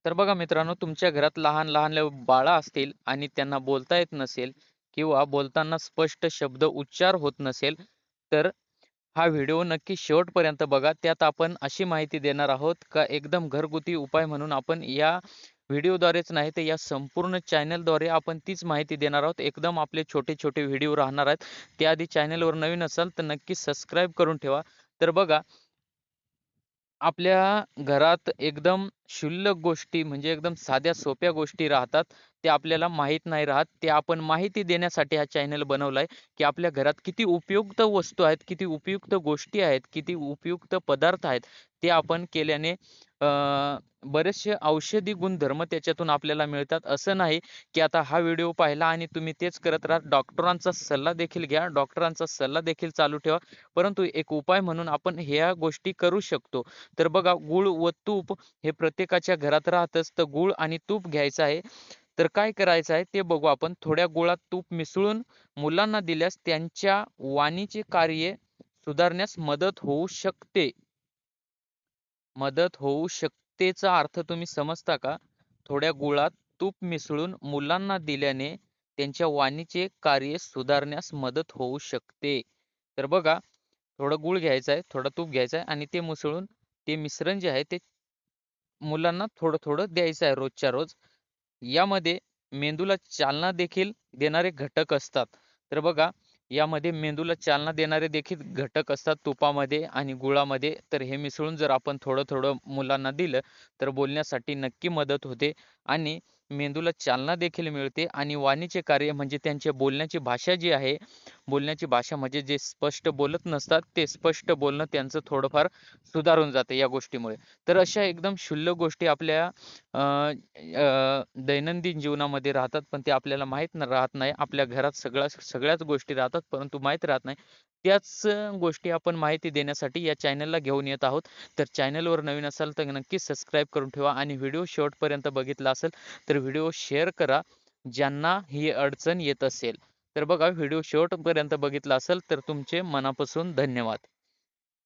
तर बघा मित्रांनो, तुमच्या घरात लहान-लहान बाळं असतील आणि त्यांना बोलता येत नसेल किंवा बोलताना स्पष्ट शब्द उच्चार होत नसेल, तर हा व्हिडिओ नक्की शेवटपर्यंत बघा. त्यात आपण अशी माहिती देणार आहोत का एकदम घरगुती उपाय म्हणून आपण या व्हिडिओद्वारेच नाही तर या संपूर्ण चॅनलद्वारे आपण तीच माहिती देणार आहोत. एकदम आपले छोटे-छोटे व्हिडिओ राहणार आहेत. त्याआधी चॅनलवर नवीन असाल तर नक्की सबस्क्राईब करून ठेवा. तर बघा, आपल्या घरात एकदम क्षुल्लक गोष्टी म्हणजे एकदम साध्या सोप्या गोष्टी राहतात. ते आपल्याला माहीत नाही राहत. ते आपण माहिती देण्यासाठी हा चॅनल बनवलाय, की आपल्या घरात किती उपयुक्त वस्तू आहेत, किती उपयुक्त गोष्टी आहेत, किती उपयुक्त पदार्थ आहेत. ते आपण केल्याने बरेचसे औषधी गुणधर्म त्याच्यातून आपल्याला मिळतात. असं नाही, की आता हा व्हिडिओ पाहिला आणि तुम्ही तेच करत राहा. डॉक्टरांचा सल्ला देखील घ्या. डॉक्टरांचा सल्ला देखील चालू ठेवा. परंतु एक उपाय म्हणून आपण ह्या गोष्टी करू शकतो. तर बघा, गूळ व तूप हे प्रत्येकाच्या घरात राहतच. तर गूळ आणि तूप घ्यायचं आहे. तर काय करायचं आहे ते बघू आपण. थोड्या गुळात तूप मिसळून मुलांना दिल्यास त्यांच्या वाणीचे कार्य सुधारण्यास मदत होऊ शकते. मदत होऊ शकतेचा अर्थ तुम्ही समजता का? थोड्या गुळात तूप मिसळून मुलांना दिल्याने त्यांच्या वाणीचे कार्य सुधारण्यास मदत होऊ शकते. तर बघा, थोडं गूळ घ्यायचं आहे, थोडं तूप घ्यायचं आहे आणि ते मिसळून ते मिश्रण जे आहे ते मुलांना थोडं-थोडं द्यायचं आहे रोजच्या रोज. यामध्ये मेंदूला चालना देखील देणारे घटक असतात. तर बघा, यामध्ये मेंदूला चालना देणारे देखील घटक असतात तुपामध्ये आणि गुळामध्ये. तर हे मिसळून जर आपण थोडं-थोडं मुलांना दिलं, तर बोलण्यासाठी नक्की मदत होते आणि मेंदूला चालना देखील मिळते आणि वाणीचे कार्य म्हणजे त्यांच्या बोलण्याची भाषा जी आहे, बोलण्याची भाषा म्हणजे जे स्पष्ट बोलत नसतात, ते स्पष्ट बोलणं त्यांचं थोडंफार सुधारून जातं या गोष्टीमुळे. तर अशा एकदम क्षुल्लक गोष्टी आपल्या अ, दैनंदिन जीवनामध्ये राहतात, पण ते आपल्याला माहीत राहत नाही. आपल्या घरात सगळ्याच गोष्टी राहतात, परंतु माहीत राहत नाही. त्याच गोष्टी आपण माहिती देण्यासाठी या चॅनलला घेऊन येत आहोत. तर चॅनलवर नवीन असाल तर नक्की सबस्क्राईब करून ठेवा आणि व्हिडिओ शेवटपर्यंत बघितला असेल तर व्हिडिओ शेअर करा, ज्यांना ही अडचण येत असेल. तर बघा, व्हिडिओ शेवटपर्यंत बघितला असेल तर तुमचे मनापासून धन्यवाद.